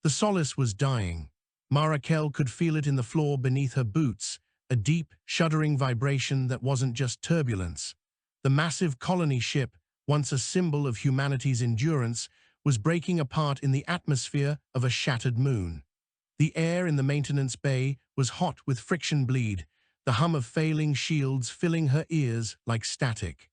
The Solace was dying. Mara Kell could feel it in the floor beneath her boots, a deep, shuddering vibration that wasn't just turbulence. The massive colony ship, once a symbol of humanity's endurance, was breaking apart in the atmosphere of a shattered moon. The air in the maintenance bay was hot with friction bleed, the hum of failing shields filling her ears like static.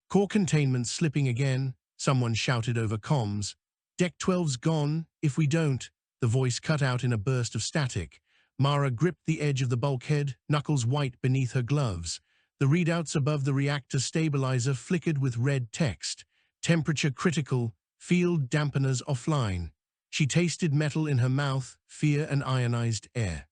Core containment slipping again, someone shouted over comms. Deck 12's gone, if we don't. The voice cut out in a burst of static. Mara gripped the edge of the bulkhead, knuckles white beneath her gloves. The readouts above the reactor stabilizer flickered with red text. Temperature critical, field dampeners offline. She tasted metal in her mouth, fear and ionized air.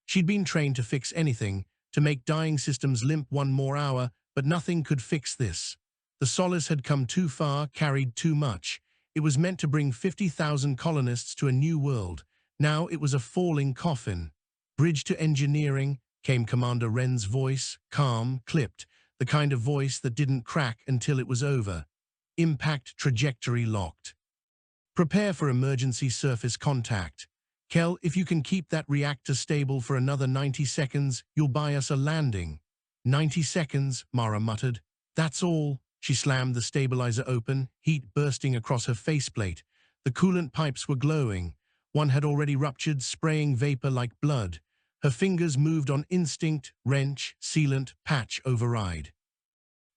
She'd been trained to fix anything, to make dying systems limp one more hour, but nothing could fix this. The Solace had come too far, carried too much. It was meant to bring 50,000 colonists to a new world. Now it was a falling coffin. Bridge to engineering, came Commander Wren's voice, calm, clipped, the kind of voice that didn't crack until it was over. Impact trajectory locked. Prepare for emergency surface contact. Kell, if you can keep that reactor stable for another 90 seconds, you'll buy us a landing. 90 seconds, Mara muttered. That's all. She slammed the stabilizer open, heat bursting across her faceplate. The coolant pipes were glowing. One had already ruptured, spraying vapor like blood. Her fingers moved on instinct, wrench, sealant, patch override.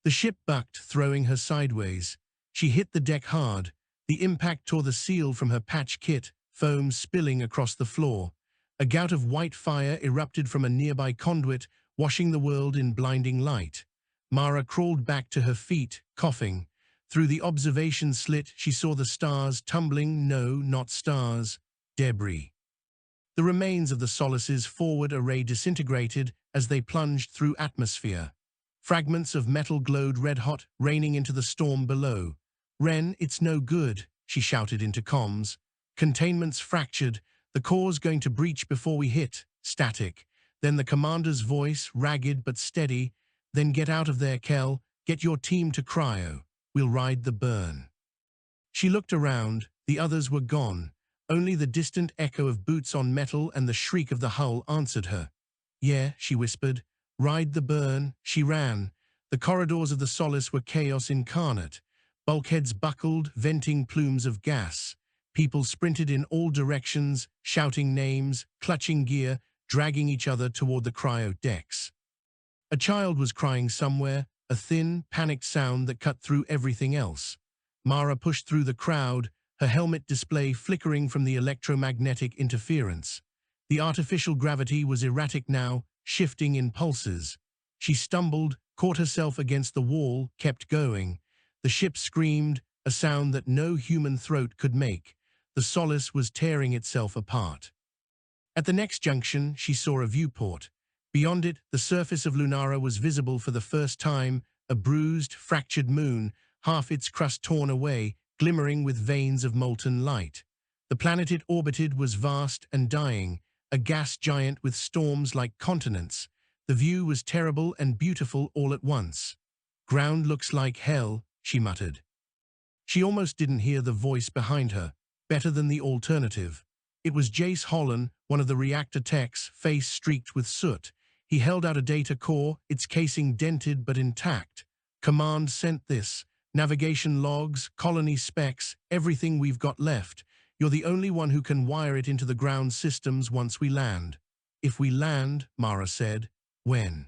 The ship bucked, throwing her sideways. She hit the deck hard. The impact tore the seal from her patch kit, foam spilling across the floor. A gout of white fire erupted from a nearby conduit, washing the world in blinding light. Mara crawled back to her feet, coughing. Through the observation slit, she saw the stars tumbling, no, not stars, debris. The remains of the Solace's forward array disintegrated as they plunged through atmosphere. Fragments of metal glowed red-hot, raining into the storm below. Wren, it's no good, she shouted into comms. Containment's fractured, the core's going to breach before we hit. Static. Then the commander's voice, ragged but steady. Then get out of there, Kell. Get your team to cryo. We'll ride the burn. She looked around. The others were gone. Only the distant echo of boots on metal and the shriek of the hull answered her. Yeah, she whispered. Ride the burn. She ran. The corridors of the Solace were chaos incarnate. Bulkheads buckled, venting plumes of gas. People sprinted in all directions, shouting names, clutching gear, dragging each other toward the cryo decks. A child was crying somewhere, a thin, panicked sound that cut through everything else. Mara pushed through the crowd, her helmet display flickering from the electromagnetic interference. The artificial gravity was erratic now, shifting in pulses. She stumbled, caught herself against the wall, kept going. The ship screamed, a sound that no human throat could make. The Solace was tearing itself apart. At the next junction, she saw a viewport. Beyond it, the surface of Lunara was visible for the first time, a bruised, fractured moon, half its crust torn away, glimmering with veins of molten light. The planet it orbited was vast and dying, a gas giant with storms like continents. The view was terrible and beautiful all at once. Ground looks like hell, she muttered. She almost didn't hear the voice behind her. Better than the alternative. It was Jace Holland, one of the reactor techs, face streaked with soot. He held out a data core, its casing dented but intact. Command sent this. Navigation logs, colony specs, everything we've got left. You're the only one who can wire it into the ground systems once we land. If we land, Mara said. When?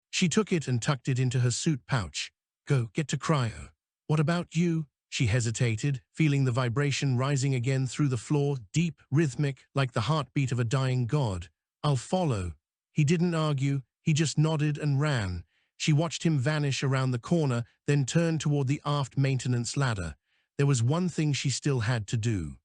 She took it and tucked it into her suit pouch. Go, get to cryo. What about you? She hesitated, feeling the vibration rising again through the floor, deep, rhythmic, like the heartbeat of a dying god. I'll follow. He didn't argue, he just nodded and ran. She watched him vanish around the corner, then turned toward the aft maintenance ladder. There was one thing she still had to do.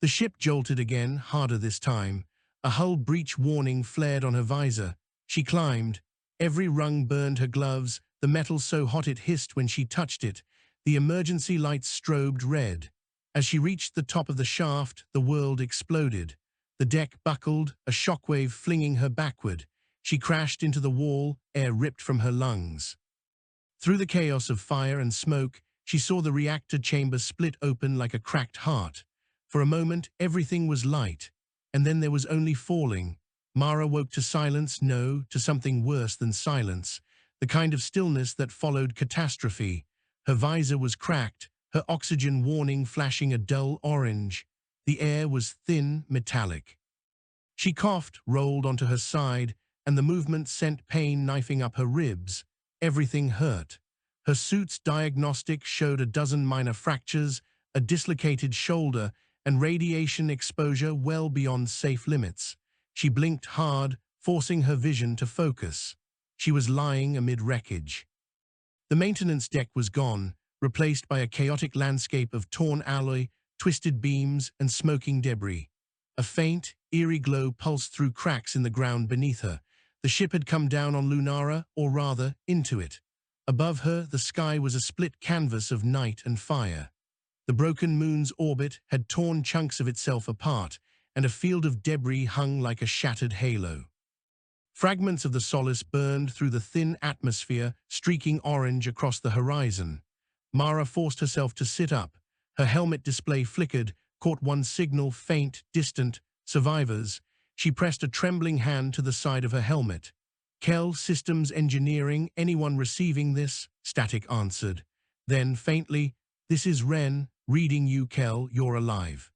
The ship jolted again, harder this time. A hull breach warning flared on her visor. She climbed. Every rung burned her gloves, the metal so hot it hissed when she touched it. The emergency lights strobed red. As she reached the top of the shaft, the world exploded. The deck buckled, a shockwave flinging her backward. She crashed into the wall, air ripped from her lungs. Through the chaos of fire and smoke, she saw the reactor chamber split open like a cracked heart. For a moment, everything was light, and then there was only falling. Mara woke to silence, no, to something worse than silence, the kind of stillness that followed catastrophe. Her visor was cracked, her oxygen warning flashing a dull orange. The air was thin, metallic. She coughed, rolled onto her side, and the movement sent pain knifing up her ribs. Everything hurt. Her suit's diagnostic showed a dozen minor fractures, a dislocated shoulder, and radiation exposure well beyond safe limits. She blinked hard, forcing her vision to focus. She was lying amid wreckage. The maintenance deck was gone, replaced by a chaotic landscape of torn alloy, twisted beams, and smoking debris. A faint, eerie glow pulsed through cracks in the ground beneath her. The ship had come down on Lunara, or rather, into it. Above her, the sky was a split canvas of night and fire. The broken moon's orbit had torn chunks of itself apart, and a field of debris hung like a shattered halo. Fragments of the Solace burned through the thin atmosphere, streaking orange across the horizon. Mara forced herself to sit up. Her helmet display flickered, caught one signal, faint, distant, survivors. She pressed a trembling hand to the side of her helmet. Kel, Systems Engineering, anyone receiving this? Static answered. Then, faintly, this is Ren, reading you, Kel, you're alive.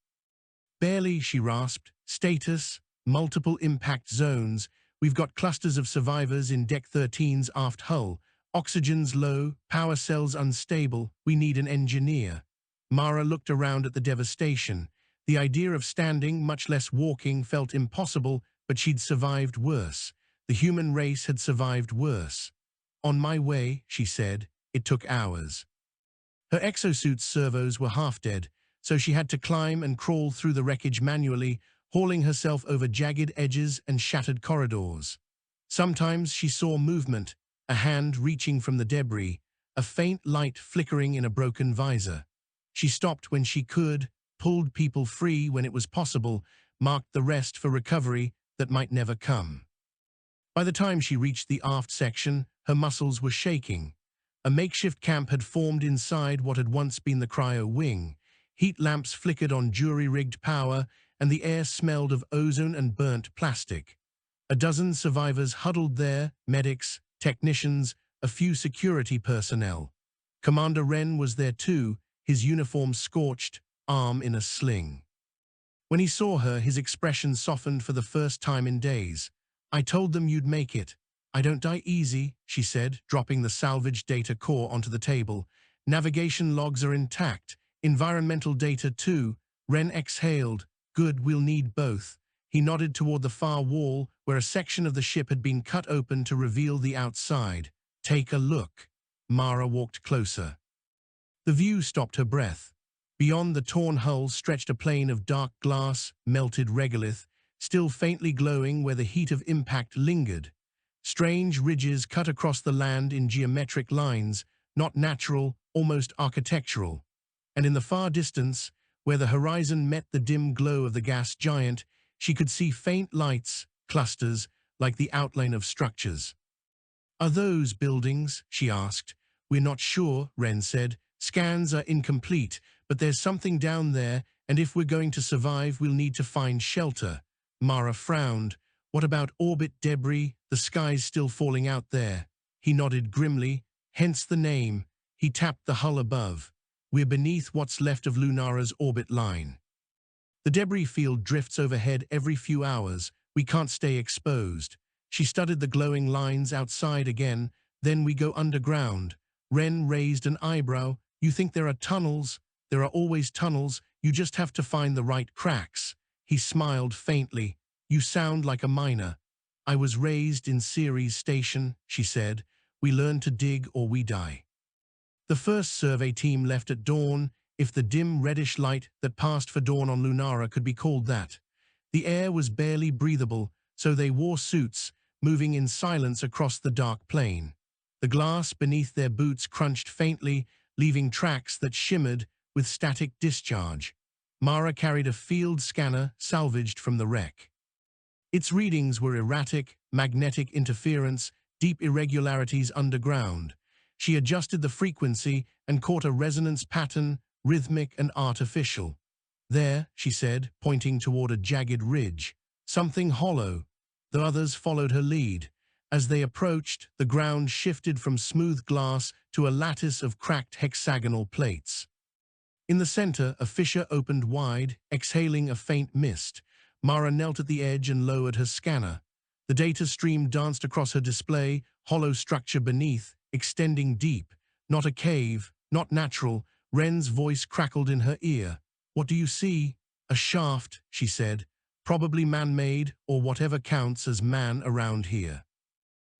Barely, she rasped. Status, multiple impact zones. We've got clusters of survivors in Deck 13's aft hull. Oxygen's low, power cells unstable. We need an engineer. Mara looked around at the devastation. The idea of standing, much less walking, felt impossible, but she'd survived worse. The human race had survived worse. On my way, she said. It took hours. Her exosuit's servos were half dead, so she had to climb and crawl through the wreckage manually, hauling herself over jagged edges and shattered corridors. Sometimes she saw movement, a hand reaching from the debris, a faint light flickering in a broken visor. She stopped when she could, pulled people free when it was possible, marked the rest for recovery that might never come. By the time she reached the aft section, her muscles were shaking. A makeshift camp had formed inside what had once been the cryo wing. Heat lamps flickered on jury-rigged power, and the air smelled of ozone and burnt plastic. A dozen survivors huddled there, medics, technicians, a few security personnel. Commander Ren was there too, his uniform scorched, arm in a sling. When he saw her, his expression softened for the first time in days. I told them you'd make it. I don't die easy, she said, dropping the salvaged data core onto the table. Navigation logs are intact. Environmental data too. Ren exhaled. Good, we'll need both. He nodded toward the far wall, where a section of the ship had been cut open to reveal the outside. Take a look. Mara walked closer. The view stopped her breath. Beyond the torn hull stretched a plain of dark glass, melted regolith, still faintly glowing where the heat of impact lingered. Strange ridges cut across the land in geometric lines, not natural, almost architectural. And in the far distance, where the horizon met the dim glow of the gas giant, she could see faint lights, clusters, like the outline of structures. Are those buildings? She asked. We're not sure, Ren said. Scans are incomplete, but there's something down there, and if we're going to survive, we'll need to find shelter. Mara frowned. What about orbit debris? The sky's still falling out there. He nodded grimly, hence the name. He tapped the hull above. We're beneath what's left of Lunara's orbit line. The debris field drifts overhead every few hours. We can't stay exposed. She studied the glowing lines outside again. Then we go underground. Ren raised an eyebrow. You think there are tunnels? There are always tunnels. You just have to find the right cracks. He smiled faintly. You sound like a miner. I was raised in Ceres Station, she said. We learn to dig or we die. The first survey team left at dawn, if the dim reddish light that passed for dawn on Lunara could be called that. The air was barely breathable, so they wore suits, moving in silence across the dark plain. The glass beneath their boots crunched faintly, leaving tracks that shimmered with static discharge. Mara carried a field scanner salvaged from the wreck. Its readings were erratic, magnetic interference, deep irregularities underground. She adjusted the frequency and caught a resonance pattern, rhythmic and artificial. There, she said, pointing toward a jagged ridge. Something hollow. The others followed her lead. As they approached, the ground shifted from smooth glass to a lattice of cracked hexagonal plates. In the center, a fissure opened wide, exhaling a faint mist. Mara knelt at the edge and lowered her scanner. The data stream danced across her display, hollow structure beneath, extending deep. Not a cave, not natural. Wren's voice crackled in her ear. "What do you see?" "A shaft," she said. "Probably man-made, or whatever counts as man around here.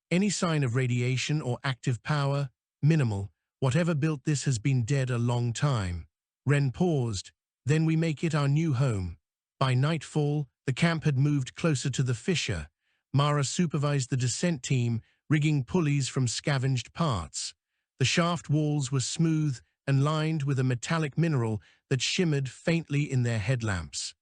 Any sign of radiation or active power? Minimal. Whatever built this has been dead a long time." Wren paused. "Then we make it our new home." By nightfall, the camp had moved closer to the fissure. Mara supervised the descent team, rigging pulleys from scavenged parts. The shaft walls were smooth and lined with a metallic mineral that shimmered faintly in their headlamps.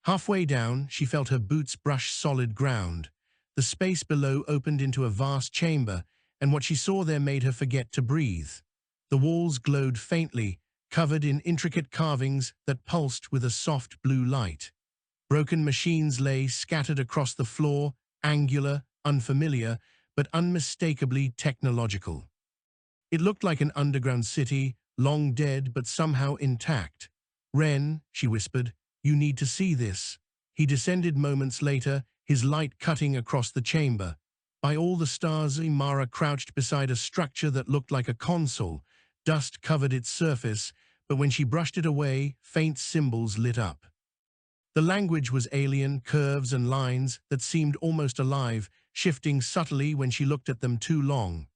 Halfway down, she felt her boots brush solid ground. The space below opened into a vast chamber, and what she saw there made her forget to breathe. The walls glowed faintly, covered in intricate carvings that pulsed with a soft blue light. Broken machines lay scattered across the floor, angular, unfamiliar, but unmistakably technological. It looked like an underground city, long dead but somehow intact. "Wren," she whispered, "you need to see this." He descended moments later, his light cutting across the chamber. By all the stars, Mara crouched beside a structure that looked like a console. Dust covered its surface, but when she brushed it away, faint symbols lit up. The language was alien, curves and lines that seemed almost alive, shifting subtly when she looked at them too long.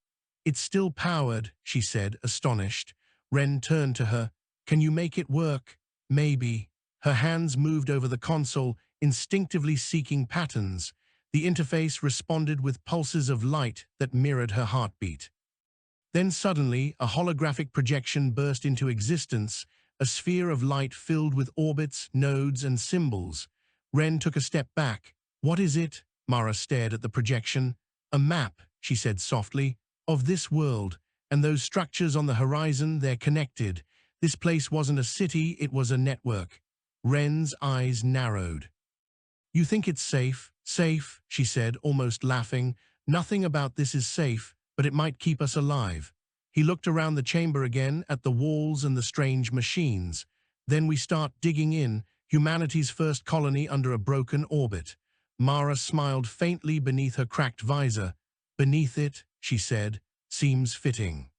"It's still powered," she said, astonished. Wren turned to her. "Can you make it work?" "Maybe." Her hands moved over the console, instinctively seeking patterns. The interface responded with pulses of light that mirrored her heartbeat. Then suddenly, a holographic projection burst into existence, a sphere of light filled with orbits, nodes, and symbols. Wren took a step back. "What is it?" Mara stared at the projection. "A map," she said softly, "of this world, and those structures on the horizon, they're connected. This place wasn't a city, it was a network." Wren's eyes narrowed. "You think it's safe?" "Safe," she said, almost laughing. "Nothing about this is safe, but it might keep us alive." He looked around the chamber again, at the walls and the strange machines. "Then we start digging in, humanity's first colony under a broken orbit." Mara smiled faintly beneath her cracked visor. "Beneath it," she said, "seems fitting."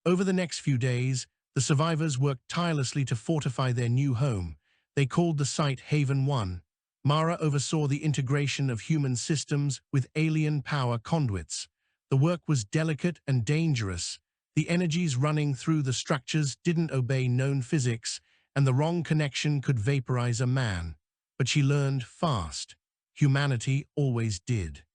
Over the next few days, the survivors worked tirelessly to fortify their new home. They called the site Haven 1. Mara oversaw the integration of human systems with alien power conduits. The work was delicate and dangerous. The energies running through the structures didn't obey known physics, and the wrong connection could vaporize a man. But she learned fast. Humanity always did.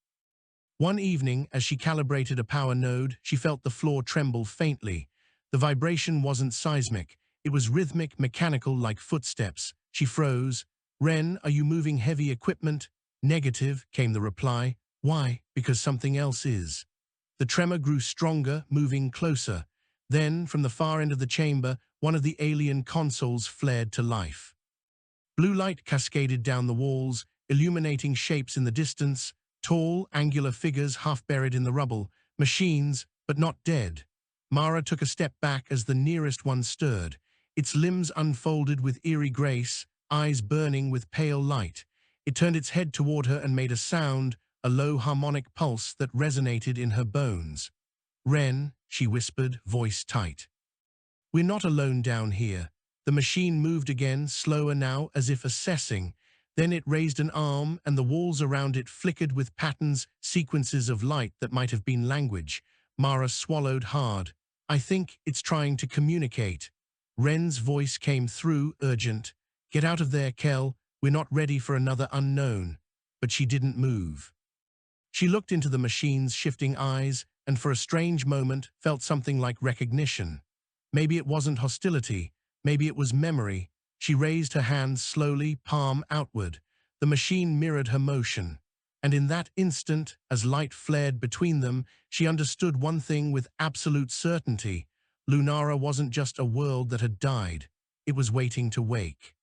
One evening, as she calibrated a power node, she felt the floor tremble faintly. The vibration wasn't seismic. It was rhythmic, mechanical, like footsteps. She froze. "Wren, are you moving heavy equipment?" "Negative," came the reply. "Why?" "Because something else is." The tremor grew stronger, moving closer. Then, from the far end of the chamber, one of the alien consoles flared to life. Blue light cascaded down the walls, illuminating shapes in the distance, tall, angular figures half buried in the rubble, machines, but not dead. Mara took a step back as the nearest one stirred. Its limbs unfolded with eerie grace, eyes burning with pale light. It turned its head toward her and made a sound, a low harmonic pulse that resonated in her bones. "Wren," she whispered, voice tight. "We're not alone down here." The machine moved again, slower now, as if assessing. Then it raised an arm, and the walls around it flickered with patterns, sequences of light that might have been language. Mara swallowed hard. "I think it's trying to communicate." Wren's voice came through, urgent. "Get out of there, Kel. We're not ready for another unknown." But she didn't move. She looked into the machine's shifting eyes, and for a strange moment felt something like recognition. Maybe it wasn't hostility. Maybe it was memory. She raised her hands slowly, palm outward. The machine mirrored her motion. And in that instant, as light flared between them, she understood one thing with absolute certainty. Lunara wasn't just a world that had died. It was waiting to wake.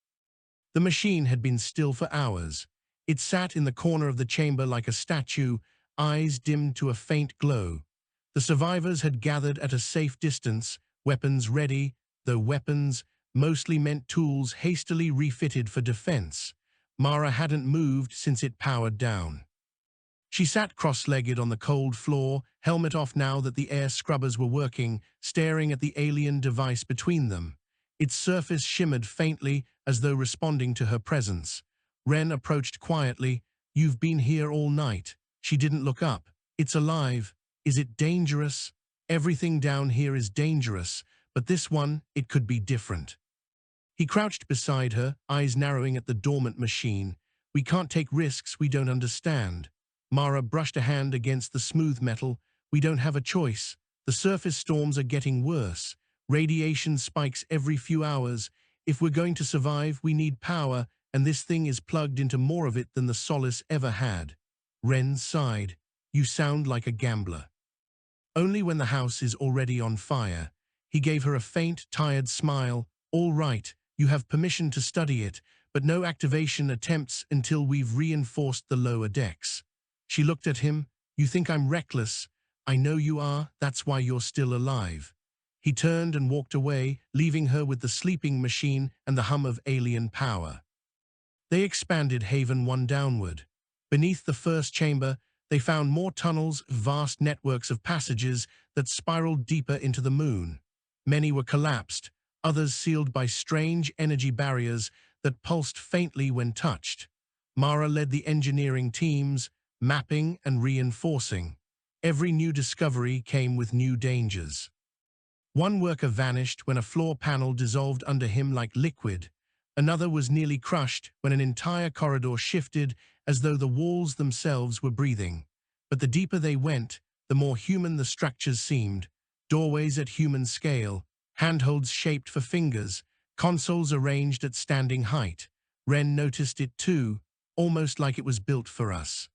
The machine had been still for hours. It sat in the corner of the chamber like a statue, eyes dimmed to a faint glow. The survivors had gathered at a safe distance, weapons ready, though weapons mostly meant tools hastily refitted for defense. Mara hadn't moved since it powered down. She sat cross-legged on the cold floor, helmet off now that the air scrubbers were working, staring at the alien device between them. Its surface shimmered faintly as though responding to her presence. Ren approached quietly. "You've been here all night." She didn't look up. "It's alive. Is it dangerous?" "Everything down here is dangerous, but this one, it could be different." He crouched beside her, eyes narrowing at the dormant machine. "We can't take risks we don't understand." Mara brushed a hand against the smooth metal. "We don't have a choice. The surface storms are getting worse. Radiation spikes every few hours. If we're going to survive, we need power, and this thing is plugged into more of it than the Solace ever had." Ren sighed. "You sound like a gambler." "Only when the house is already on fire." He gave her a faint, tired smile. "All right, you have permission to study it, but no activation attempts until we've reinforced the lower decks." She looked at him. "You think I'm reckless? I know you are, that's why you're still alive." He turned and walked away, leaving her with the sleeping machine and the hum of alien power. They expanded Haven 1 downward. Beneath the first chamber, they found more tunnels, vast networks of passages that spiraled deeper into the moon. Many were collapsed, others sealed by strange energy barriers that pulsed faintly when touched. Mara led the engineering teams, mapping and reinforcing. Every new discovery came with new dangers. One worker vanished when a floor panel dissolved under him like liquid. Another was nearly crushed when an entire corridor shifted as though the walls themselves were breathing. But the deeper they went, the more human the structures seemed. Doorways at human scale, handholds shaped for fingers, consoles arranged at standing height. Ren noticed it too, almost like it was built for us.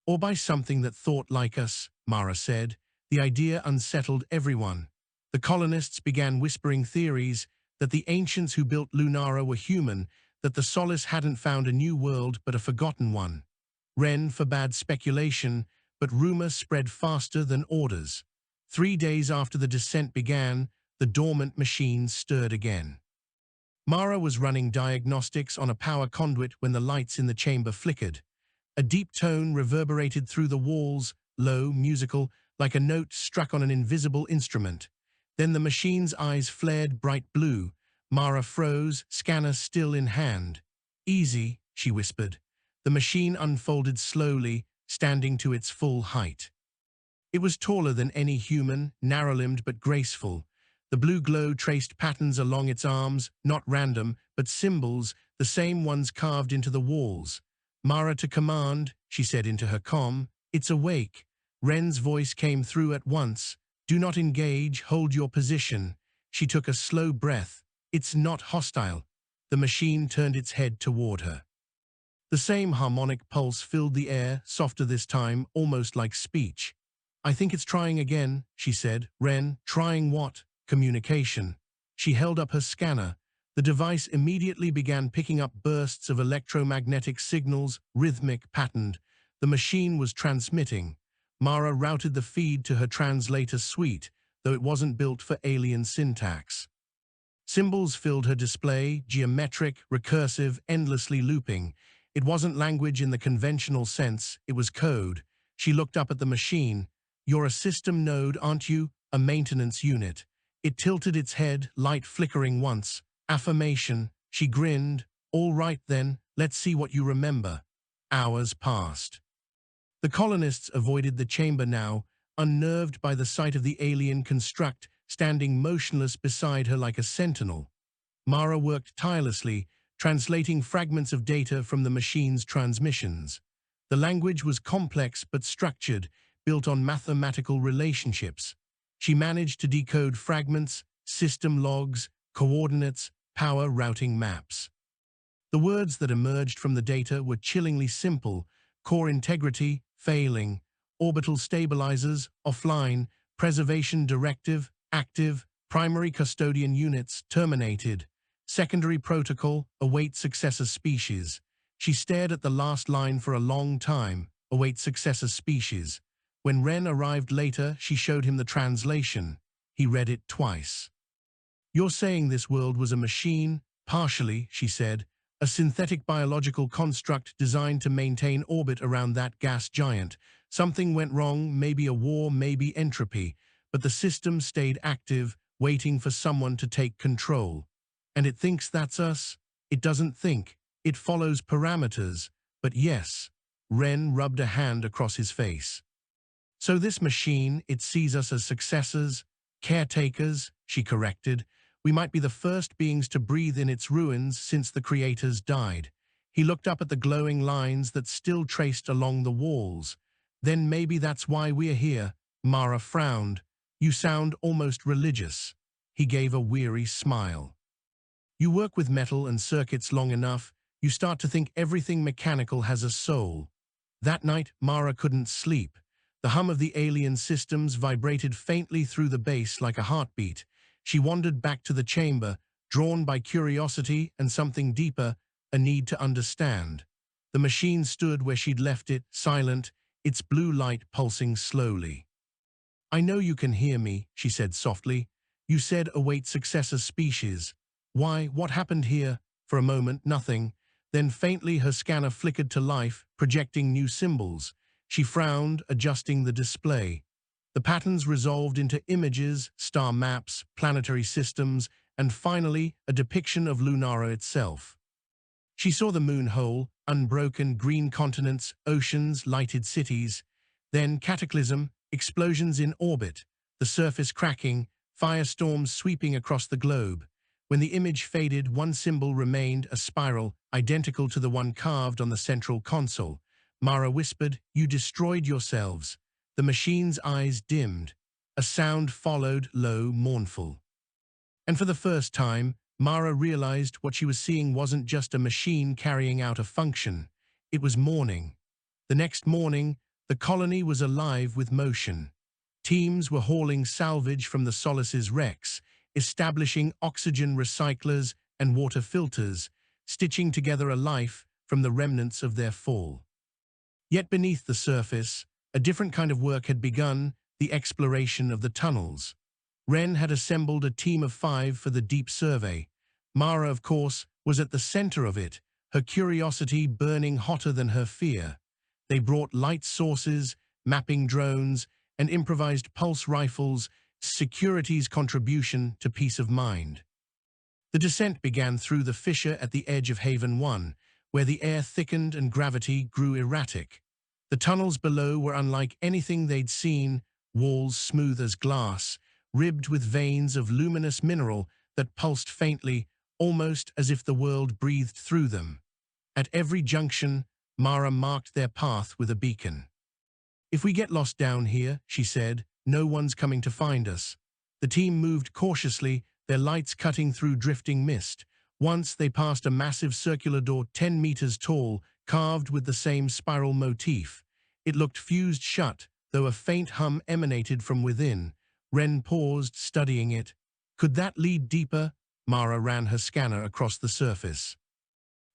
"Or by something that thought like us," Mara said. The idea unsettled everyone. The colonists began whispering theories that the ancients who built Lunara were human, that the Solace hadn't found a new world but a forgotten one. Ren forbade speculation, but rumor spread faster than orders. 3 days after the descent began, the dormant machines stirred again. Mara was running diagnostics on a power conduit when the lights in the chamber flickered. A deep tone reverberated through the walls, low, musical, like a note struck on an invisible instrument. Then the machine's eyes flared bright blue. Mara froze, scanner still in hand. "Easy," she whispered. The machine unfolded slowly, standing to its full height. It was taller than any human, narrow-limbed but graceful. The blue glow traced patterns along its arms, not random, but symbols, the same ones carved into the walls. "Mara to command," she said into her comm. "It's awake." Ren's voice came through at once. "Do not engage, hold your position." She took a slow breath. "It's not hostile." The machine turned its head toward her. The same harmonic pulse filled the air, softer this time, almost like speech. "I think it's trying again," she said. "Ren, trying what?" "Communication." She held up her scanner. The device immediately began picking up bursts of electromagnetic signals, rhythmic, patterned. The machine was transmitting. Mara routed the feed to her translator suite, though it wasn't built for alien syntax. Symbols filled her display, geometric, recursive, endlessly looping. It wasn't language in the conventional sense, it was code. She looked up at the machine. "You're a system node, aren't you? A maintenance unit." It tilted its head, light flickering once. "Affirmation." She grinned. "All right then, let's see what you remember." Hours passed. The colonists avoided the chamber now, unnerved by the sight of the alien construct standing motionless beside her like a sentinel. Mara worked tirelessly, translating fragments of data from the machine's transmissions. The language was complex but structured, built on mathematical relationships. She managed to decode fragments, system logs, coordinates, power routing maps. The words that emerged from the data were chillingly simple: core integrity, failing; orbital stabilizers, offline; preservation directive, active; primary custodian units, terminated; Secondary protocol, await successor species. She stared at the last line for a long time, await successor species. When Ren arrived later, she showed him the translation. He read it twice. You're saying this world was a machine? Partially, she said. A synthetic biological construct designed to maintain orbit around that gas giant. Something went wrong, maybe a war, maybe entropy, but the system stayed active, waiting for someone to take control. And it thinks that's us? It doesn't think. It follows parameters. But yes, Ren rubbed a hand across his face. So this machine, it sees us as successors, caretakers, she corrected. We might be the first beings to breathe in its ruins since the creators died. He looked up at the glowing lines that still traced along the walls. Then maybe that's why we're here. Mara frowned. You sound almost religious. He gave a weary smile. You work with metal and circuits long enough, you start to think everything mechanical has a soul. That night, Mara couldn't sleep. The hum of the alien systems vibrated faintly through the base like a heartbeat. She wandered back to the chamber, drawn by curiosity and something deeper, a need to understand. The machine stood where she'd left it, silent, its blue light pulsing slowly. I know you can hear me, she said softly. You said await successor species. Why, what happened here? For a moment, nothing. Then faintly her scanner flickered to life, projecting new symbols. She frowned, adjusting the display. The patterns resolved into images, star maps, planetary systems, and finally, a depiction of Lunara itself. She saw the moon hole, unbroken green continents, oceans, lighted cities. Then cataclysm, explosions in orbit, the surface cracking, firestorms sweeping across the globe. When the image faded, one symbol remained, a spiral, identical to the one carved on the central console. Mara whispered, "You destroyed yourselves." The machine's eyes dimmed. A sound followed, low, mournful. And for the first time, Mara realized what she was seeing wasn't just a machine carrying out a function. It was morning. The next morning, the colony was alive with motion. Teams were hauling salvage from the Solace's wrecks, establishing oxygen recyclers and water filters, stitching together a life from the remnants of their fall. Yet beneath the surface, a different kind of work had begun, the exploration of the tunnels. Ren had assembled a team of 5 for the deep survey. Mara, of course, was at the center of it, her curiosity burning hotter than her fear. They brought light sources, mapping drones, and improvised pulse rifles, security's contribution to peace of mind. The descent began through the fissure at the edge of Haven 1, where the air thickened and gravity grew erratic. The tunnels below were unlike anything they'd seen, walls smooth as glass, ribbed with veins of luminous mineral that pulsed faintly, almost as if the world breathed through them. At every junction, Mara marked their path with a beacon. "If we get lost down here," she said, "no one's coming to find us." The team moved cautiously, their lights cutting through drifting mist. Once they passed a massive circular door 10 meters tall, carved with the same spiral motif. It looked fused shut, though a faint hum emanated from within. Ren paused, studying it. Could that lead deeper? Mara ran her scanner across the surface.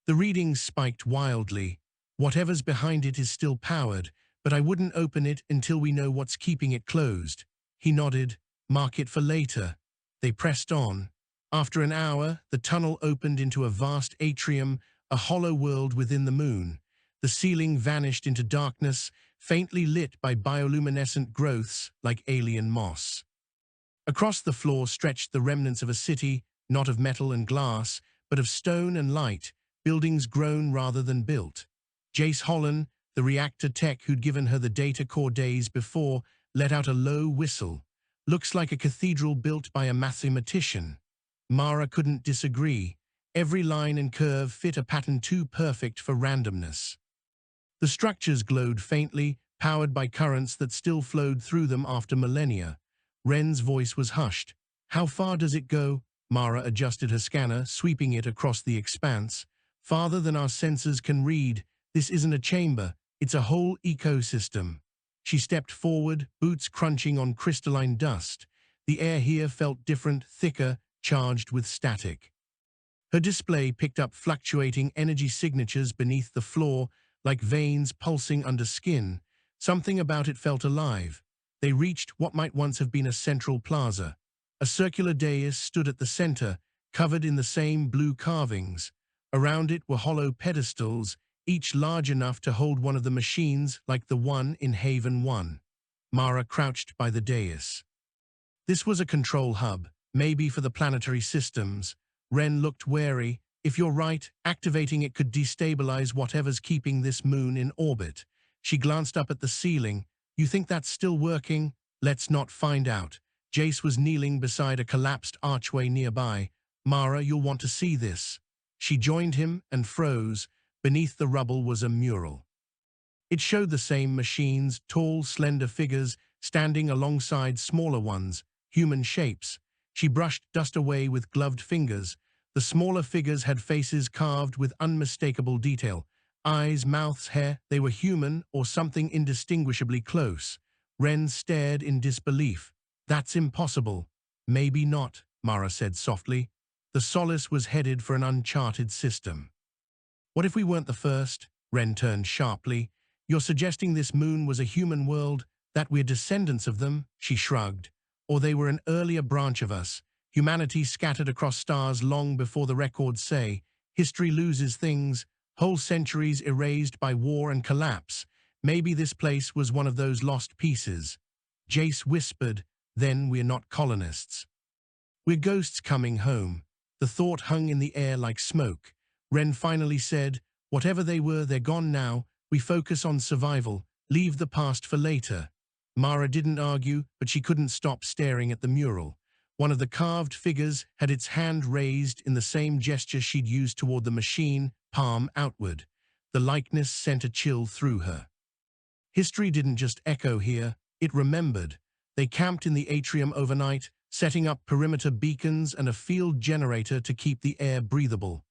The readings spiked wildly. Whatever's behind it is still powered, but I wouldn't open it until we know what's keeping it closed. He nodded. Mark it for later. They pressed on. After an hour, the tunnel opened into a vast atrium, a hollow world within the moon. The ceiling vanished into darkness, faintly lit by bioluminescent growths like alien moss. Across the floor stretched the remnants of a city, not of metal and glass, but of stone and light, buildings grown rather than built. Jace Holland, the reactor tech who'd given her the data core days before, let out a low whistle. Looks like a cathedral built by a mathematician. Mara couldn't disagree. Every line and curve fit a pattern too perfect for randomness. The structures glowed faintly, powered by currents that still flowed through them after millennia. Ren's voice was hushed. How far does it go? Mara adjusted her scanner, sweeping it across the expanse. Farther than our sensors can read. This isn't a chamber, it's a whole ecosystem. She stepped forward, boots crunching on crystalline dust. The air here felt different, thicker, charged with static. Her display picked up fluctuating energy signatures beneath the floor, like veins pulsing under skin. Something about it felt alive. They reached what might once have been a central plaza. A circular dais stood at the center, covered in the same blue carvings. Around it were hollow pedestals, each large enough to hold one of the machines like the one in Haven 1. Mara crouched by the dais. This was a control hub, maybe for the planetary systems. Ren looked wary. If you're right, activating it could destabilize whatever's keeping this moon in orbit. She glanced up at the ceiling. You think that's still working? Let's not find out. Jace was kneeling beside a collapsed archway nearby. Mara, you'll want to see this. She joined him and froze. Beneath the rubble was a mural. It showed the same machines, tall, slender figures, standing alongside smaller ones, human shapes. She brushed dust away with gloved fingers. The smaller figures had faces carved with unmistakable detail. Eyes, mouths, hair, they were human or something indistinguishably close. Ren stared in disbelief. That's impossible. Maybe not, Mara said softly. The Solace was headed for an uncharted system. What if we weren't the first? Ren turned sharply. You're suggesting this moon was a human world, that we're descendants of them? She shrugged. Or they were an earlier branch of us. Humanity scattered across stars long before the records say. History loses things, whole centuries erased by war and collapse. Maybe this place was one of those lost pieces. Jace whispered, then we're not colonists. We're ghosts coming home. The thought hung in the air like smoke. Ren finally said, whatever they were, they're gone now. We focus on survival. Leave the past for later. Mara didn't argue, but she couldn't stop staring at the mural. One of the carved figures had its hand raised in the same gesture she'd used toward the machine, palm outward. The likeness sent a chill through her. History didn't just echo here, it remembered. They camped in the atrium overnight, setting up perimeter beacons and a field generator to keep the air breathable.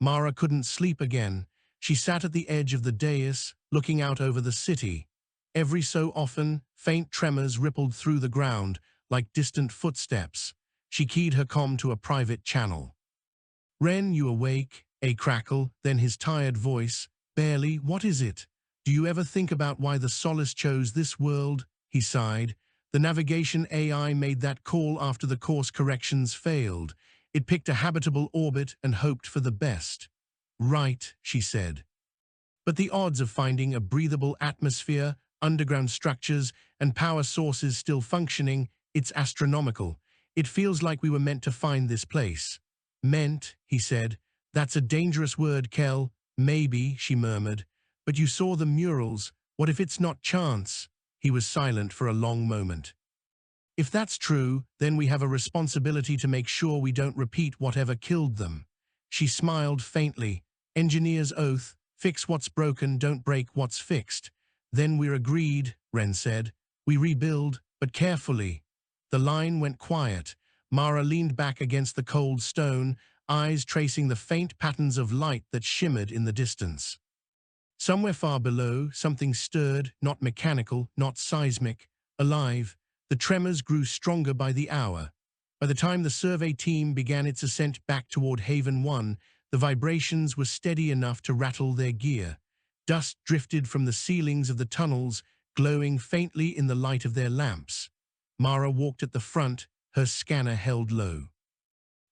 Mara couldn't sleep again. She sat at the edge of the dais, looking out over the city. Every so often, faint tremors rippled through the ground, like distant footsteps. She keyed her comm to a private channel. Ren, you awake? A crackle, then his tired voice. Barely, what is it? Do you ever think about why the Solace chose this world? He sighed. The navigation AI made that call after the course corrections failed. It picked a habitable orbit and hoped for the best. Right, she said. But the odds of finding a breathable atmosphere, underground structures, and power sources still functioning, it's astronomical. It feels like we were meant to find this place. Meant, he said. That's a dangerous word, Kel. Maybe, she murmured. But you saw the murals. What if it's not chance? He was silent for a long moment. If that's true, then we have a responsibility to make sure we don't repeat whatever killed them. She smiled faintly. Engineer's oath, fix what's broken, don't break what's fixed. Then we're agreed, Ren said. We rebuild, but carefully. The line went quiet. Mara leaned back against the cold stone, eyes tracing the faint patterns of light that shimmered in the distance. Somewhere far below, something stirred, not mechanical, not seismic, alive. The tremors grew stronger by the hour. By the time the survey team began its ascent back toward Haven 1, the vibrations were steady enough to rattle their gear. Dust drifted from the ceilings of the tunnels, glowing faintly in the light of their lamps. Mara walked at the front, her scanner held low.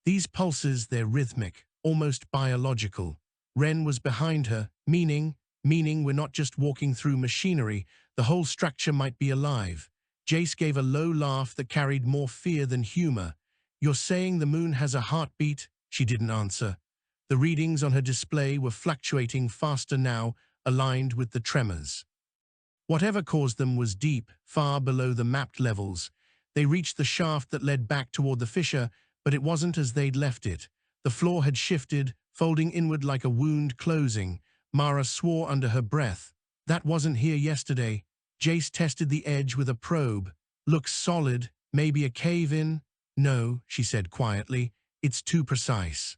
These pulses, they're rhythmic, almost biological. Ren was behind her, meaning we're not just walking through machinery, the whole structure might be alive. Jace gave a low laugh that carried more fear than humor. You're saying the moon has a heartbeat? She didn't answer. The readings on her display were fluctuating faster now, aligned with the tremors. Whatever caused them was deep, far below the mapped levels. They reached the shaft that led back toward the fissure, but it wasn't as they'd left it. The floor had shifted, folding inward like a wound closing. Mara swore under her breath. That wasn't here yesterday. Jace tested the edge with a probe. Looks solid, maybe a cave-in? No, she said quietly. It's too precise.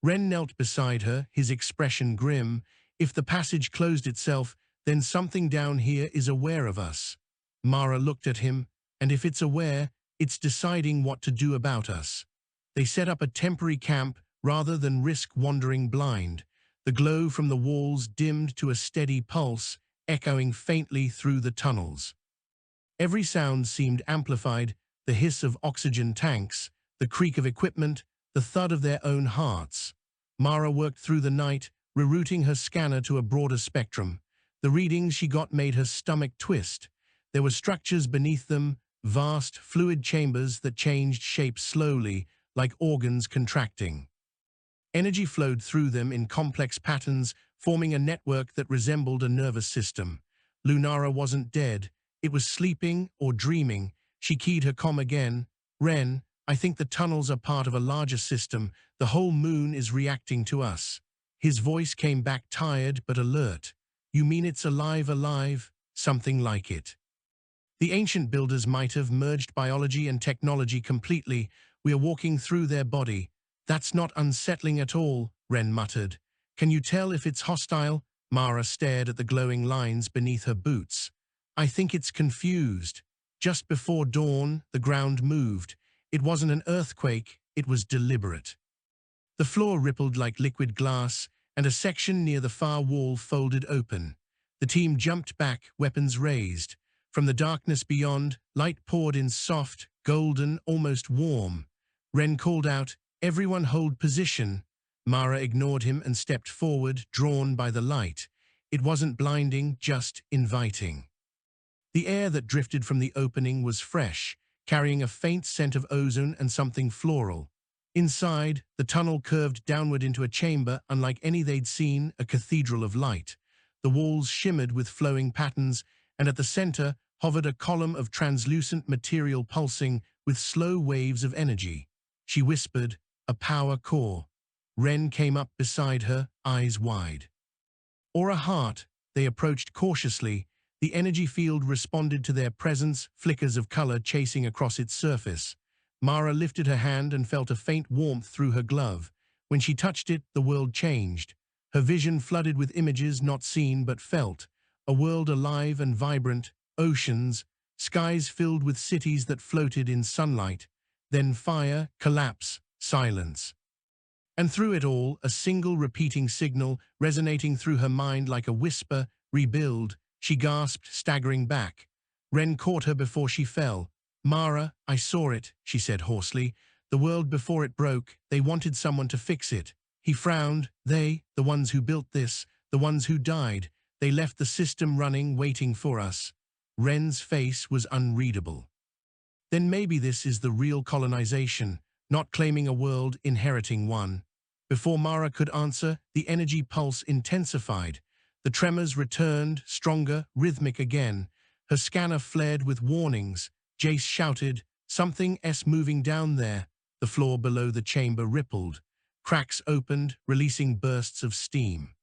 Ren knelt beside her, his expression grim. If the passage closed itself, then something down here is aware of us. Mara looked at him, and if it's aware, it's deciding what to do about us. They set up a temporary camp, rather than risk wandering blind. The glow from the walls dimmed to a steady pulse, echoing faintly through the tunnels. Every sound seemed amplified, the hiss of oxygen tanks, the creak of equipment, the thud of their own hearts. Mara worked through the night, rerouting her scanner to a broader spectrum. The readings she got made her stomach twist. There were structures beneath them, vast, fluid chambers that changed shape slowly, like organs contracting. Energy flowed through them in complex patterns, forming a network that resembled a nervous system. Lunara wasn't dead. It was sleeping or dreaming. She keyed her comm again. "Ren, I think the tunnels are part of a larger system. The whole moon is reacting to us." His voice came back tired but alert. "You mean it's alive? Something like it." The ancient builders might have merged biology and technology completely. We are walking through their body. "That's not unsettling at all," Ren muttered. "Can you tell if it's hostile?" Mara stared at the glowing lines beneath her boots. "I think it's confused." Just before dawn, the ground moved. It wasn't an earthquake, it was deliberate. The floor rippled like liquid glass, and a section near the far wall folded open. The team jumped back, weapons raised. From the darkness beyond, light poured in soft, golden, almost warm. Ren called out, "Everyone hold position." Mara ignored him and stepped forward, drawn by the light. It wasn't blinding, just inviting. The air that drifted from the opening was fresh, carrying a faint scent of ozone and something floral. Inside, the tunnel curved downward into a chamber unlike any they'd seen, a cathedral of light. The walls shimmered with flowing patterns, and at the center hovered a column of translucent material pulsing with slow waves of energy. She whispered, "A power core." Ren came up beside her, eyes wide. "Or a heart." They approached cautiously. The energy field responded to their presence, flickers of color chasing across its surface. Mara lifted her hand and felt a faint warmth through her glove. When she touched it, the world changed. Her vision flooded with images not seen but felt. A world alive and vibrant, oceans, skies filled with cities that floated in sunlight. Then fire, collapse, silence. And through it all, a single repeating signal resonating through her mind like a whisper, "Rebuild." She gasped, staggering back. Ren caught her before she fell. "Mara, I saw it," she said hoarsely. "The world before it broke, they wanted someone to fix it." He frowned. "They, the ones who built this, the ones who died, they left the system running, waiting for us." Ren's face was unreadable. "Then maybe this is the real colonization, not claiming a world, inheriting one." Before Mara could answer, the energy pulse intensified. The tremors returned, stronger, rhythmic again. Her scanner flared with warnings. Jace shouted, "Something's moving down there." The floor below the chamber rippled. Cracks opened, releasing bursts of steam.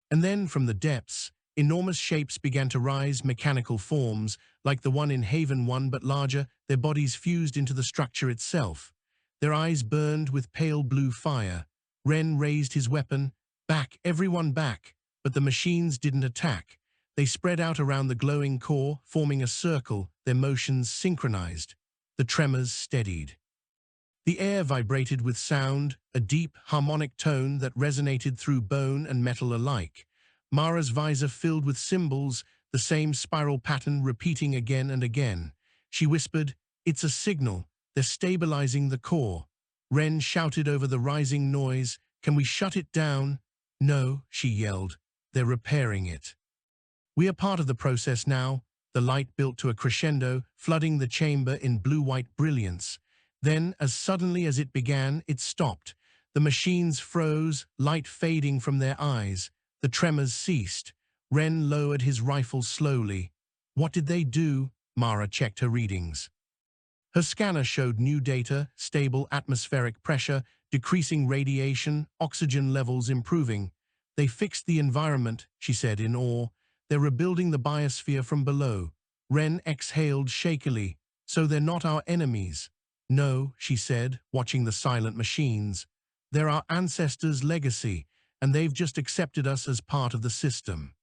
And then, from the depths, enormous shapes began to rise, mechanical forms, like the one in Haven 1 but larger, their bodies fused into the structure itself. Their eyes burned with pale blue fire. Ren raised his weapon. "Back, everyone back." But the machines didn't attack. They spread out around the glowing core, forming a circle, their motions synchronized. The tremors steadied. The air vibrated with sound, a deep, harmonic tone that resonated through bone and metal alike. Mara's visor filled with symbols, the same spiral pattern repeating again and again. She whispered, "It's a signal. They're stabilizing the core." Ren shouted over the rising noise, "Can we shut it down?" "No," she yelled. "They're repairing it." "We are part of the process now." The light built to a crescendo, flooding the chamber in blue-white brilliance. Then, as suddenly as it began, it stopped. The machines froze, light fading from their eyes. The tremors ceased. Ren lowered his rifle slowly. "What did they do?" Mara checked her readings. Her scanner showed new data, stable atmospheric pressure, decreasing radiation, oxygen levels improving. "They fixed the environment," she said in awe. "They're rebuilding the biosphere from below." Ren exhaled shakily. "So they're not our enemies." "No," she said, watching the silent machines. "They're our ancestors' legacy, and they've just accepted us as part of the system."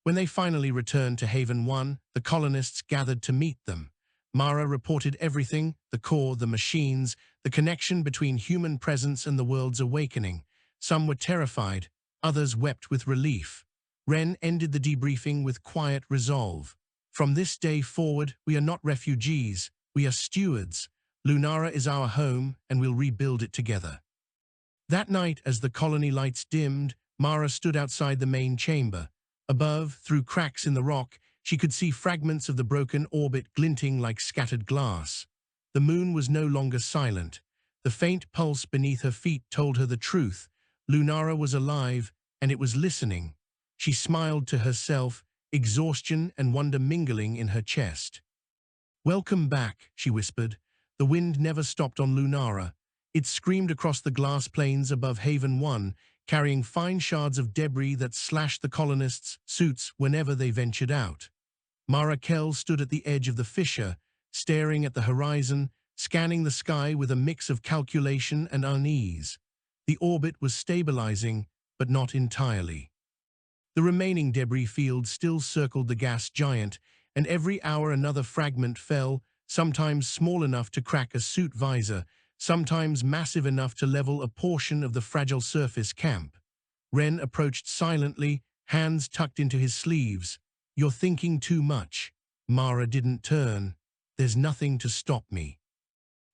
When they finally returned to Haven 1, the colonists gathered to meet them. Mara reported everything, the core, the machines, the connection between human presence and the world's awakening. Some were terrified, others wept with relief. Ren ended the debriefing with quiet resolve. From this day forward, we are not refugees, we are stewards. Lunara is our home, and we'll rebuild it together. That night, as the colony lights dimmed, Mara stood outside the main chamber. Above, through cracks in the rock, she could see fragments of the broken orbit glinting like scattered glass. The moon was no longer silent. The faint pulse beneath her feet told her the truth. Lunara was alive, and it was listening. She smiled to herself, exhaustion and wonder mingling in her chest. "Welcome back," she whispered. The wind never stopped on Lunara. It screamed across the glass plains above Haven 1, carrying fine shards of debris that slashed the colonists' suits whenever they ventured out. Mara Kell stood at the edge of the fissure, staring at the horizon, scanning the sky with a mix of calculation and unease. The orbit was stabilizing, but not entirely. The remaining debris field still circled the gas giant, and every hour another fragment fell, sometimes small enough to crack a suit visor, sometimes massive enough to level a portion of the fragile surface camp. Ren approached silently, hands tucked into his sleeves. "You're thinking too much." Mara didn't turn. "There's nothing to stop me."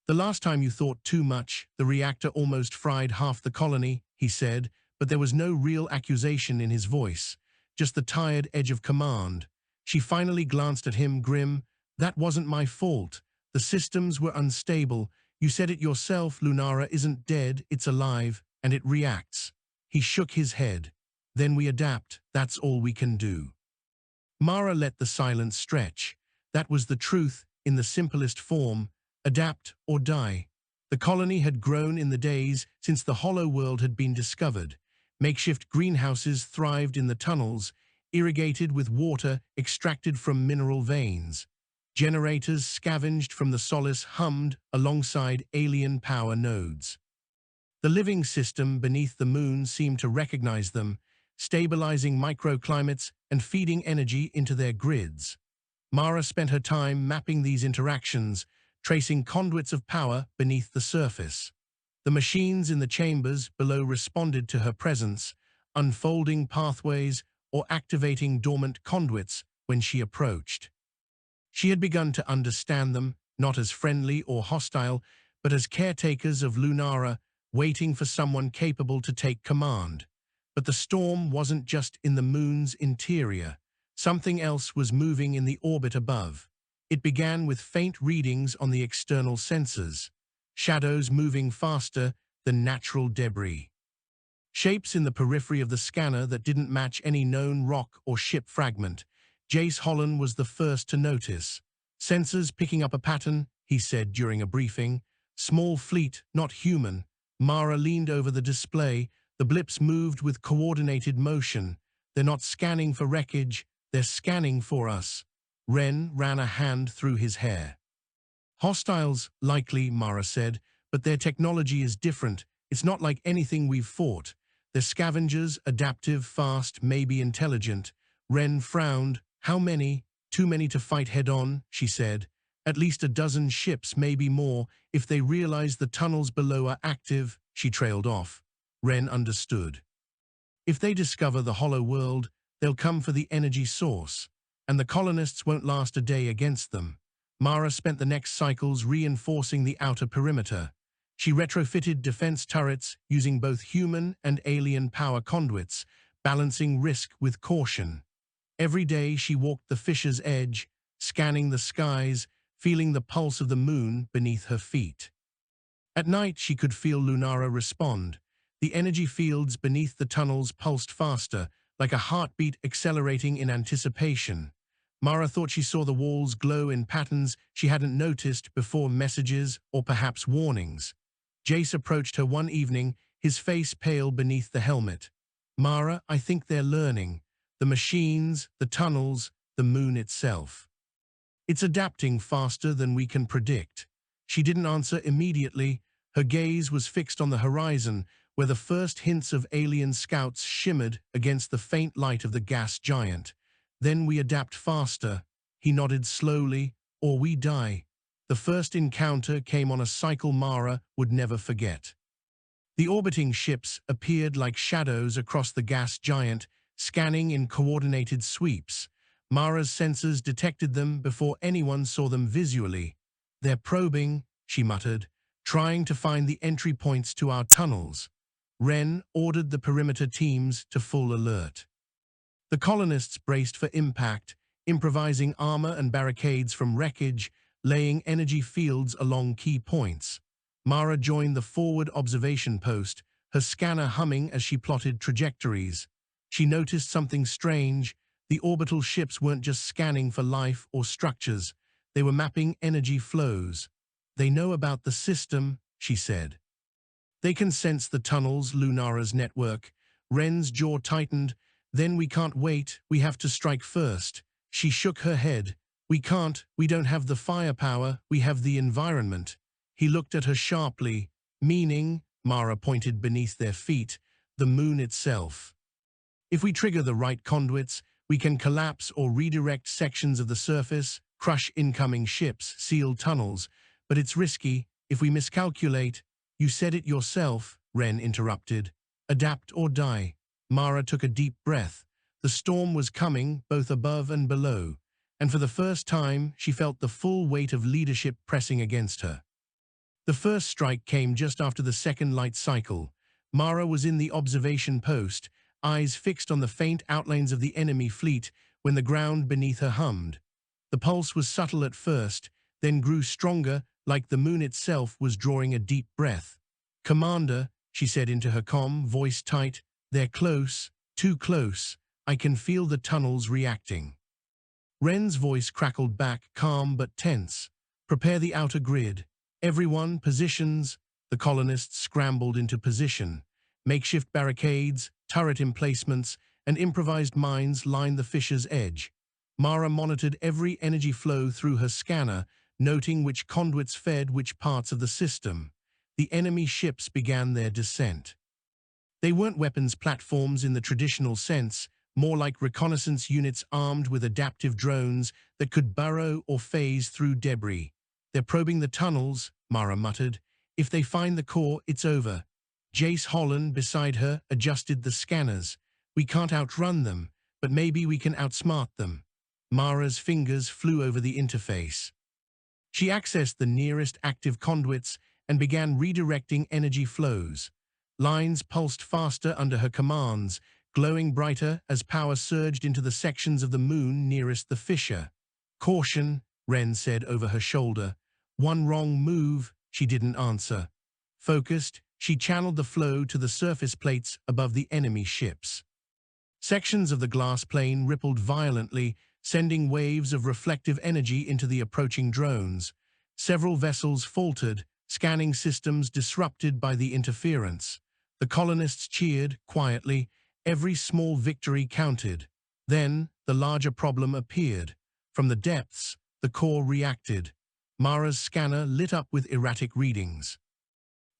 "The last time you thought too much, the reactor almost fried half the colony," he said, but there was no real accusation in his voice, just the tired edge of command. She finally glanced at him, grim. "That wasn't my fault. The systems were unstable. You said it yourself, Lunara isn't dead, it's alive, and it reacts." He shook his head. "Then we adapt, that's all we can do." Mara let the silence stretch. That was the truth, in the simplest form: adapt or die. The colony had grown in the days since the hollow world had been discovered. Makeshift greenhouses thrived in the tunnels, irrigated with water extracted from mineral veins. Generators scavenged from the solace hummed alongside alien power nodes. The living system beneath the moon seemed to recognize them, stabilizing microclimates and feeding energy into their grids. Mara spent her time mapping these interactions, tracing conduits of power beneath the surface. The machines in the chambers below responded to her presence, unfolding pathways or activating dormant conduits when she approached. She had begun to understand them, not as friendly or hostile, but as caretakers of Lunara, waiting for someone capable to take command. But the storm wasn't just in the moon's interior. Something else was moving in the orbit above. It began with faint readings on the external sensors, shadows moving faster than natural debris. Shapes in the periphery of the scanner that didn't match any known rock or ship fragment. Jace Holland was the first to notice. "Sensors picking up a pattern," he said during a briefing. "Small fleet, not human." Mara leaned over the display. The blips moved with coordinated motion. "They're not scanning for wreckage, they're scanning for us." Ren ran a hand through his hair. "Hostiles, likely," Mara said, "but their technology is different. It's not like anything we've fought. They're scavengers, adaptive, fast, maybe intelligent." Ren frowned. "How many?" "Too many to fight head-on," she said. "At least a dozen ships, maybe more, if they realize the tunnels below are active." She trailed off. Ren understood. "If they discover the hollow world, they'll come for the energy source, and the colonists won't last a day against them." Mara spent the next cycles reinforcing the outer perimeter. She retrofitted defense turrets using both human and alien power conduits, balancing risk with caution. Every day she walked the fissure's edge, scanning the skies, feeling the pulse of the moon beneath her feet. At night she could feel Lunara respond. The energy fields beneath the tunnels pulsed faster, like a heartbeat accelerating in anticipation. Mara thought she saw the walls glow in patterns she hadn't noticed before, messages or perhaps warnings. Jace approached her one evening, his face pale beneath the helmet. "Mara, I think they're learning. The machines, the tunnels, the moon itself. It's adapting faster than we can predict." She didn't answer immediately. Her gaze was fixed on the horizon, where the first hints of alien scouts shimmered against the faint light of the gas giant. "Then we adapt faster," he nodded slowly, "or we die." The first encounter came on a cycle Mara would never forget. The orbiting ships appeared like shadows across the gas giant, scanning in coordinated sweeps. Mara's sensors detected them before anyone saw them visually. "They're probing," she muttered, "trying to find the entry points to our tunnels." Wren ordered the perimeter teams to full alert. The colonists braced for impact, improvising armor and barricades from wreckage, laying energy fields along key points. Mara joined the forward observation post, her scanner humming as she plotted trajectories. She noticed something strange. The orbital ships weren't just scanning for life or structures. They were mapping energy flows. "They know about the system," she said. "They can sense the tunnels, Lunara's network." Wren's jaw tightened. "Then we can't wait. We have to strike first." She shook her head. "We can't. We don't have the firepower. We have the environment." He looked at her sharply. "Meaning," Mara pointed beneath their feet, "the moon itself. If we trigger the right conduits, we can collapse or redirect sections of the surface, crush incoming ships, seal tunnels. But it's risky. If we miscalculate—" "You said it yourself," Wren interrupted. "Adapt or die." Mara took a deep breath. The storm was coming, both above and below, and for the first time she felt the full weight of leadership pressing against her. The first strike came just after the second light cycle. Mara was in the observation post, eyes fixed on the faint outlines of the enemy fleet, when the ground beneath her hummed. The pulse was subtle at first, then grew stronger, like the moon itself was drawing a deep breath. "Commander," she said into her comm, voice tight, "they're close, too close. I can feel the tunnels reacting." Wren's voice crackled back, calm but tense. "Prepare the outer grid. Everyone, positions." The colonists scrambled into position. Makeshift barricades, turret emplacements, and improvised mines lined the fissure's edge. Mara monitored every energy flow through her scanner, noting which conduits fed which parts of the system. The enemy ships began their descent. They weren't weapons platforms in the traditional sense, more like reconnaissance units armed with adaptive drones that could burrow or phase through debris. "They're probing the tunnels," Mara muttered. "If they find the core, it's over." Jace Holland, beside her, adjusted the scanners. "We can't outrun them, but maybe we can outsmart them." Mara's fingers flew over the interface. She accessed the nearest active conduits and began redirecting energy flows. Lines pulsed faster under her commands, glowing brighter as power surged into the sections of the moon nearest the fissure. "Caution," Wren said over her shoulder. "One wrong move." She didn't answer. Focused, she channeled the flow to the surface plates above the enemy ships. Sections of the glass plane rippled violently, sending waves of reflective energy into the approaching drones. Several vessels faltered, scanning systems disrupted by the interference. The colonists cheered, quietly. Every small victory counted. Then, the larger problem appeared. From the depths, the core reacted. Mara's scanner lit up with erratic readings.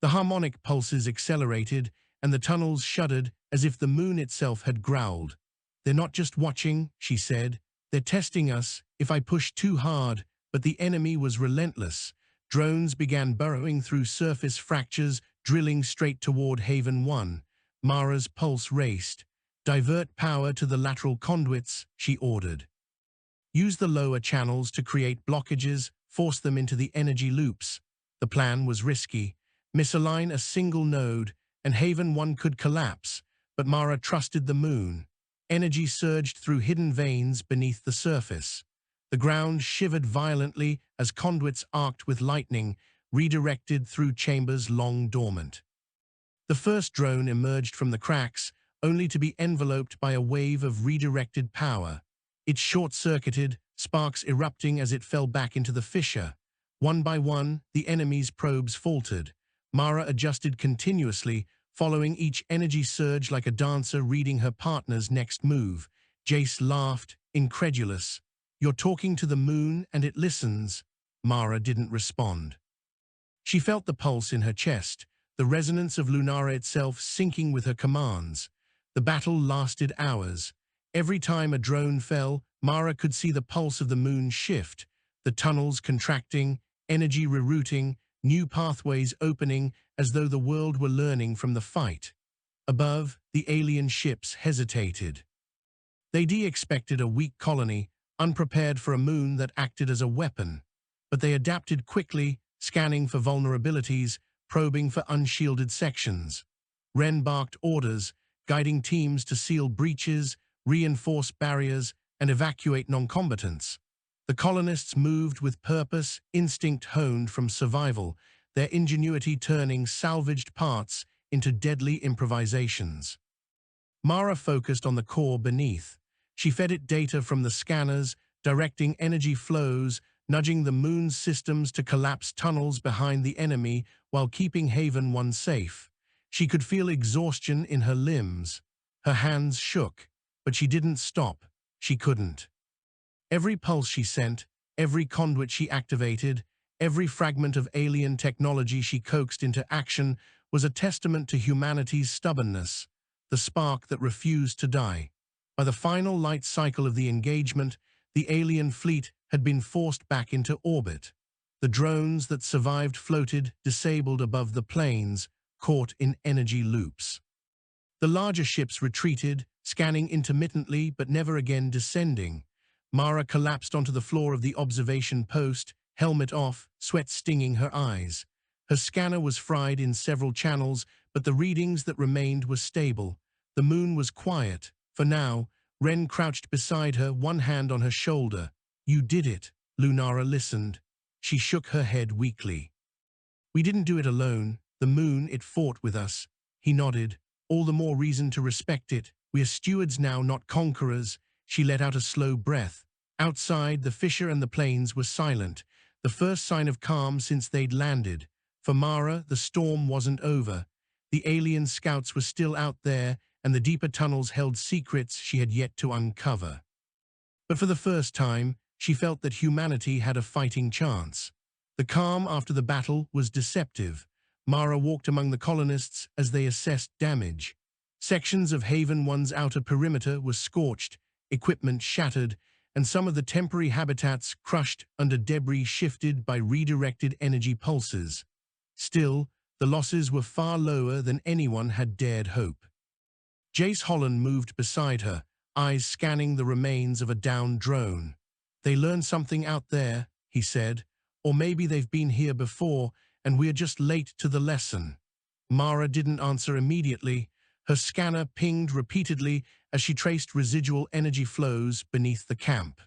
The harmonic pulses accelerated, and the tunnels shuddered as if the moon itself had growled. "They're not just watching," she said. "They're testing us if I push too hard." But the enemy was relentless. Drones began burrowing through surface fractures, drilling straight toward Haven 1. Mara's pulse raced. "Divert power to the lateral conduits," she ordered. "Use the lower channels to create blockages, force them into the energy loops." The plan was risky. Misalign a single node, and Haven 1 could collapse, but Mara trusted the moon. Energy surged through hidden veins beneath the surface. The ground shivered violently as conduits arced with lightning, redirected through chambers long dormant. The first drone emerged from the cracks, only to be enveloped by a wave of redirected power. It short-circuited, sparks erupting as it fell back into the fissure. One by one, the enemy's probes faltered. Mara adjusted continuously, following each energy surge like a dancer reading her partner's next move. Jace laughed, incredulous. "You're talking to the moon and it listens." Mara didn't respond. She felt the pulse in her chest, the resonance of Lunara itself syncing with her commands. The battle lasted hours. Every time a drone fell, Mara could see the pulse of the moon shift, the tunnels contracting, energy rerouting, new pathways opening as though the world were learning from the fight. Above, the alien ships hesitated. They'd expected a weak colony, unprepared for a moon that acted as a weapon. But they adapted quickly, scanning for vulnerabilities, probing for unshielded sections. Wren barked orders, guiding teams to seal breaches, reinforce barriers, and evacuate non-combatants. The colonists moved with purpose, instinct honed from survival, their ingenuity turning salvaged parts into deadly improvisations. Mara focused on the core beneath. She fed it data from the scanners, directing energy flows, nudging the moon's systems to collapse tunnels behind the enemy while keeping Haven 1 safe. She could feel exhaustion in her limbs. Her hands shook, but she didn't stop. She couldn't. Every pulse she sent, every conduit she activated, every fragment of alien technology she coaxed into action was a testament to humanity's stubbornness, the spark that refused to die. By the final light cycle of the engagement, the alien fleet had been forced back into orbit. The drones that survived floated, disabled above the plains, caught in energy loops. The larger ships retreated, scanning intermittently but never again descending. Mara collapsed onto the floor of the observation post, helmet off, sweat stinging her eyes. Her scanner was fried in several channels, but the readings that remained were stable. The moon was quiet. For now, Wren crouched beside her, one hand on her shoulder. "You did it." Lunara listened. She shook her head weakly. "We didn't do it alone. The moon, it fought with us." He nodded. "All the more reason to respect it. We are stewards now, not conquerors." She let out a slow breath. Outside, the Fisher and the planes were silent, the first sign of calm since they'd landed. For Mara, the storm wasn't over. The alien scouts were still out there, and the deeper tunnels held secrets she had yet to uncover. But for the first time, she felt that humanity had a fighting chance. The calm after the battle was deceptive. Mara walked among the colonists as they assessed damage. Sections of Haven 1's outer perimeter were scorched, equipment shattered, and some of the temporary habitats crushed under debris shifted by redirected energy pulses. Still, the losses were far lower than anyone had dared hope. Jace Holland moved beside her, eyes scanning the remains of a downed drone. "They learned something out there," he said. "Or maybe they've been here before, and we're just late to the lesson." Mara didn't answer immediately. Her scanner pinged repeatedly as she traced residual energy flows beneath the camp.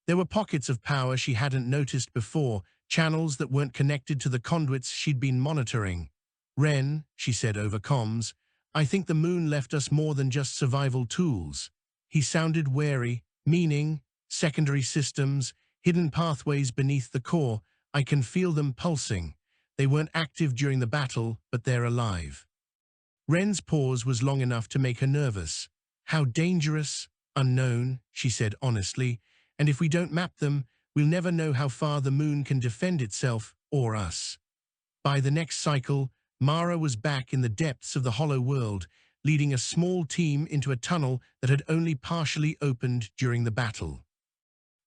There were pockets of power she hadn't noticed before, channels that weren't connected to the conduits she'd been monitoring. "Wren," she said over comms, "I think the moon left us more than just survival tools." He sounded wary, meaning secondary systems, hidden pathways beneath the core. "I can feel them pulsing. They weren't active during the battle, but they're alive." Wren's pause was long enough to make her nervous. "How dangerous?" "Unknown," she said honestly, "and if we don't map them, we'll never know how far the moon can defend itself or us." By the next cycle, Mara was back in the depths of the hollow world, leading a small team into a tunnel that had only partially opened during the battle.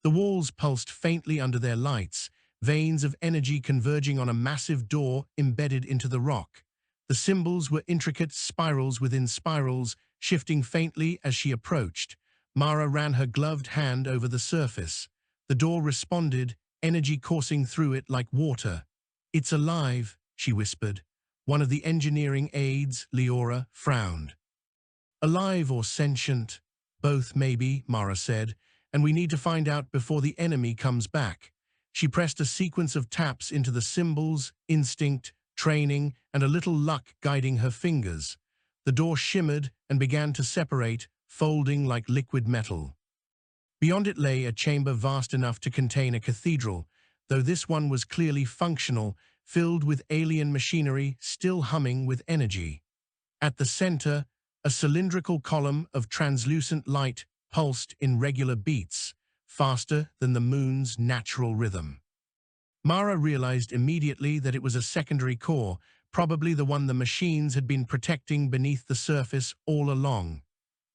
The walls pulsed faintly under their lights, veins of energy converging on a massive door embedded into the rock. The symbols were intricate spirals within spirals, shifting faintly as she approached. Mara ran her gloved hand over the surface. The door responded, energy coursing through it like water. "It's alive," she whispered. One of the engineering aides, Leora, frowned. "Alive or sentient?" "Both, maybe," Mara said, "and we need to find out before the enemy comes back." She pressed a sequence of taps into the symbols, instinct, training, and a little luck guiding her fingers. The door shimmered and began to separate, folding like liquid metal. Beyond it lay a chamber vast enough to contain a cathedral, though this one was clearly functional, filled with alien machinery still humming with energy. At the center, a cylindrical column of translucent light pulsed in regular beats, faster than the moon's natural rhythm. Mara realized immediately that it was a secondary core, probably the one the machines had been protecting beneath the surface all along.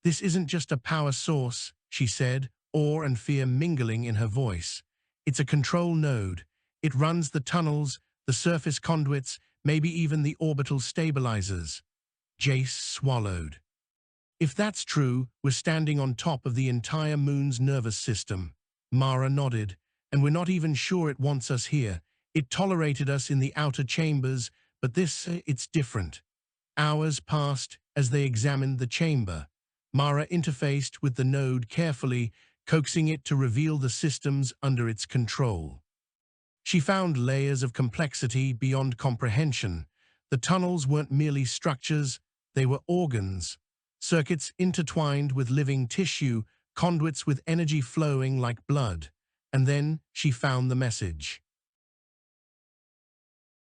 "This isn't just a power source," she said, awe and fear mingling in her voice. "It's a control node. It runs the tunnels, the surface conduits, maybe even the orbital stabilizers. Jace swallowed. If that's true, we're standing on top of the entire moon's nervous system. Mara nodded. And we're not even sure it wants us here. It tolerated us in the outer chambers, but it's different. Hours passed as they examined the chamber. Mara interfaced with the node carefully, coaxing it to reveal the systems under its control. She found layers of complexity beyond comprehension. The tunnels weren't merely structures, they were organs. Circuits intertwined with living tissue, conduits with energy flowing like blood. And then she found the message.